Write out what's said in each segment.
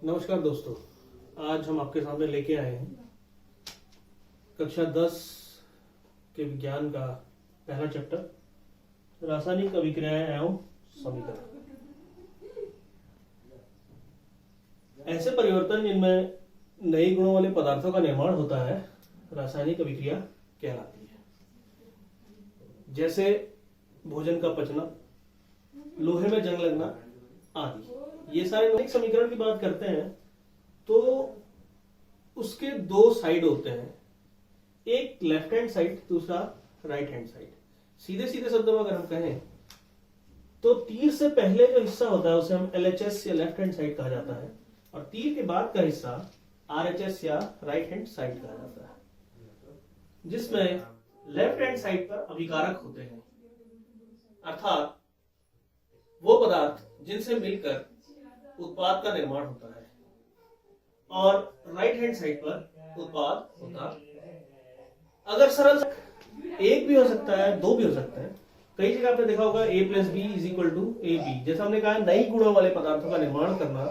नमस्कार दोस्तों, आज हम आपके सामने लेके आए हैं कक्षा 10 के विज्ञान का पहला चैप्टर रासायनिक अभिक्रियाएं एवं समीकरण। ऐसे परिवर्तन जिनमें नई गुणों वाले पदार्थों का निर्माण होता है रासायनिक अभिक्रिया कहलाती है। जैसे भोजन का पचना, लोहे में जंग लगना आदि। ये सारे एक समीकरण की बात करते हैं तो उसके दो साइड होते हैं, एक लेफ्ट हैंड साइड, दूसरा राइट हैंड साइड। सीधे सीधे शब्दों में अगर हम कहें तो तीर से पहले जो हिस्सा होता है उसे हम LHS या लेफ्ट हैंड साइड कहा जाता है, और तीर के बाद का हिस्सा RHS या राइट हैंड साइड कहा जाता है, जिसमें लेफ्ट हैंड साइड पर अभिकारक होते हैं, अर्थात वो पदार्थ जिनसे मिलकर उत्पाद का निर्माण होता है, और राइट हैंड साइड पर उत्पाद होता है। अगर सरल एक भी हो सकता है, दो भी हो सकते हैं। कई जगह आपने देखा होगा A + B = AB। जैसा हमने कहा, नई गुणों वाले पदार्थों का निर्माण करना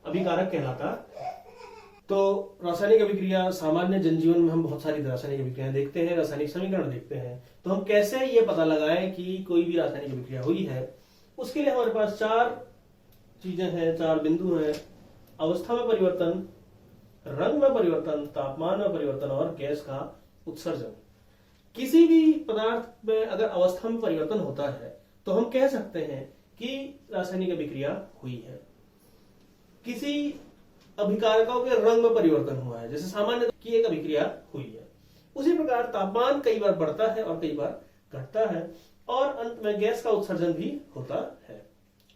अभिकारक कहलाता। तो रासायनिक अभिक्रिया, सामान्य जनजीवन में हम बहुत सारी रासायनिक अभिक्रियाएं देखते हैं, रासायनिक समीकरण देखते हैं। तो हम कैसे ये पता लगाएं कि कोई भी रासायनिक अभिक्रिया हुई है, उसके लिए हमारे पास चार चीजें हैं, चार बिंदु हैं। अवस्था में परिवर्तन, रंग में परिवर्तन, तापमान में परिवर्तन और गैस का उत्सर्जन। किसी भी पदार्थ में अगर अवस्था में परिवर्तन होता है तो हम कह सकते हैं कि रासायनिक अभिक्रिया हुई है। किसी अभिकारकों के रंग में परिवर्तन हुआ है, जैसे सामान्य की एक अभिक्रिया हुई है। उसी प्रकार तापमान कई बार बढ़ता है और कई बार घटता है, और अंत में गैस का उत्सर्जन भी होता है।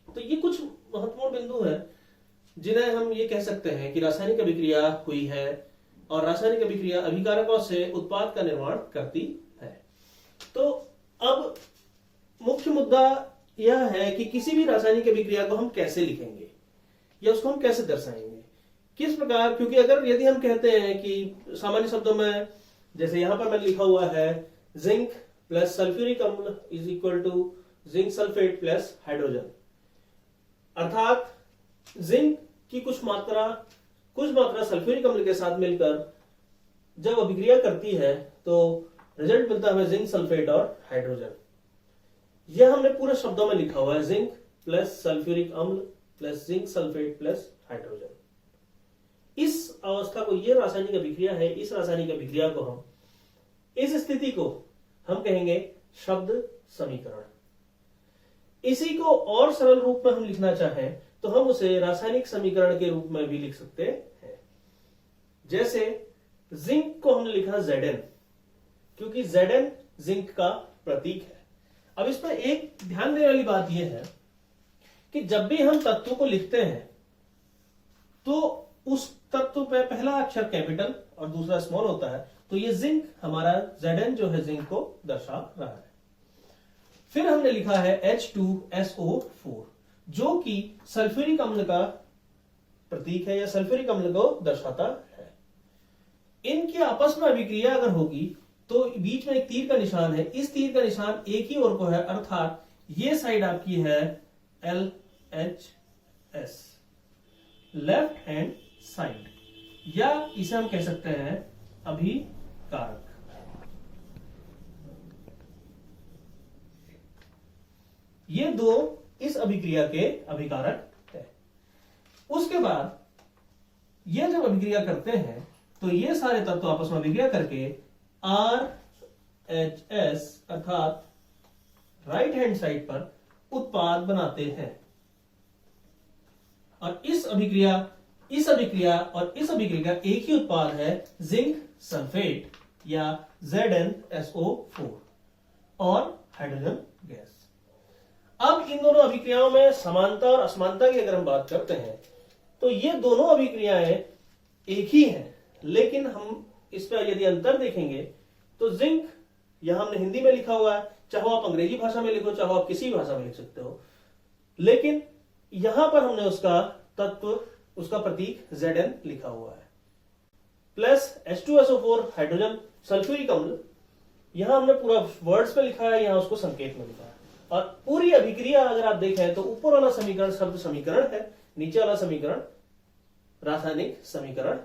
तो ये कुछ महत्वपूर्ण बिंदु हैं जिन्हें हम ये कह सकते हैं कि रासायनिक अभिक्रिया हुई है, और रासायनिक अभिक्रिया अभिकारकों से उत्पाद का निर्माण करती है। तो अब मुख्य मुद्दा यह है कि किसी भी रासायनिक अभिक्रिया को हम कैसे लिखेंगे या उसको हम कैसे दर्शाएंगे, किस प्रकार। क्योंकि यदि हम कहते हैं कि सामान्य शब्दों में, जैसे यहां पर मैंने लिखा हुआ है जिंक प्लस सल्फ्यूरिक अम्ल = जिंक सल्फेट प्लस हाइड्रोजन, अर्थात जिंक की कुछ मात्रा सल्फ्यूरिक अम्ल के साथ मिलकर जब अभिक्रिया करती है तो रिजल्ट मिलता है हमें जिंक सल्फेट और हाइड्रोजन। यह हमने पूरे शब्दों में लिखा हुआ है, जिंक प्लस सल्फ्यूरिक अम्ल plus zinc sulphate plus hydrogen. इस अवस्था को, ये रासायनिक अभिक्रिया है, इस रासायनिक अभिक्रिया को हम, इस स्थिति को हम कहेंगे शब्द समीकरण। इसी को और सरल रूप में हम लिखना चाहें तो हम उसे रासायनिक समीकरण के रूप में भी लिख सकते हैं। जैसे जिंक को हमने लिखा Zn, क्योंकि Zn जिंक का प्रतीक है। अब इसमें एक ध्यान देने वाली बात यह है कि जब भी हम तत्व को लिखते हैं तो उस तत्व पे पहला अक्षर कैपिटल और दूसरा स्मॉल होता है। तो ये जिंक, हमारा Zn जो है, जिंक को दर्शा रहा है। फिर हमने लिखा है H2SO4, जो कि सल्फ्यूरिक अम्ल का प्रतीक है या सल्फ्यूरिक अम्ल को दर्शाता है। इनकी आपस में अभिक्रिया अगर होगी तो बीच में एक तीर का निशान है, इस तीर का निशान एक ही ओर को है, अर्थात ये साइड आपकी है LHS, लेफ्ट हैंड साइड, या इसे हम कह सकते हैं अभिकारक। ये दो इस अभिक्रिया के अभिकारक है। उसके बाद ये जब अभिक्रिया करते हैं तो ये सारे तत्व आपस में अभिक्रिया करके RHS अर्थात राइट हैंड साइड पर उत्पाद बनाते हैं। और इस अभिक्रिया और इस अभिक्रिया का एक ही उत्पाद है, जिंक सल्फेट या ZnSO4 और हाइड्रोजन गैस। अब इन दोनों अभिक्रियाओं में समानता और असमानता की अगर हम बात करते हैं तो ये दोनों अभिक्रियाएं एक ही हैं, लेकिन हम इसमें यदि अंतर देखेंगे तो जिंक यहां हमने हिंदी में लिखा हुआ है, चाहे आप अंग्रेजी भाषा में लिखो, चाहे आप किसी भाषा में लिख सकते हो, लेकिन यहां पर हमने उसका तत्व, उसका प्रतीक Zn लिखा हुआ है। प्लस H2SO4 हाइड्रोजन सल्फ्यूरिक अम्ल, यहां हमने पूरा वर्ड्स में लिखा है, यहां उसको संकेत में लिखा है। और पूरी अभिक्रिया अगर आप देखें तो ऊपर वाला समीकरण शब्द समीकरण है, नीचे वाला समीकरण रासायनिक समीकरण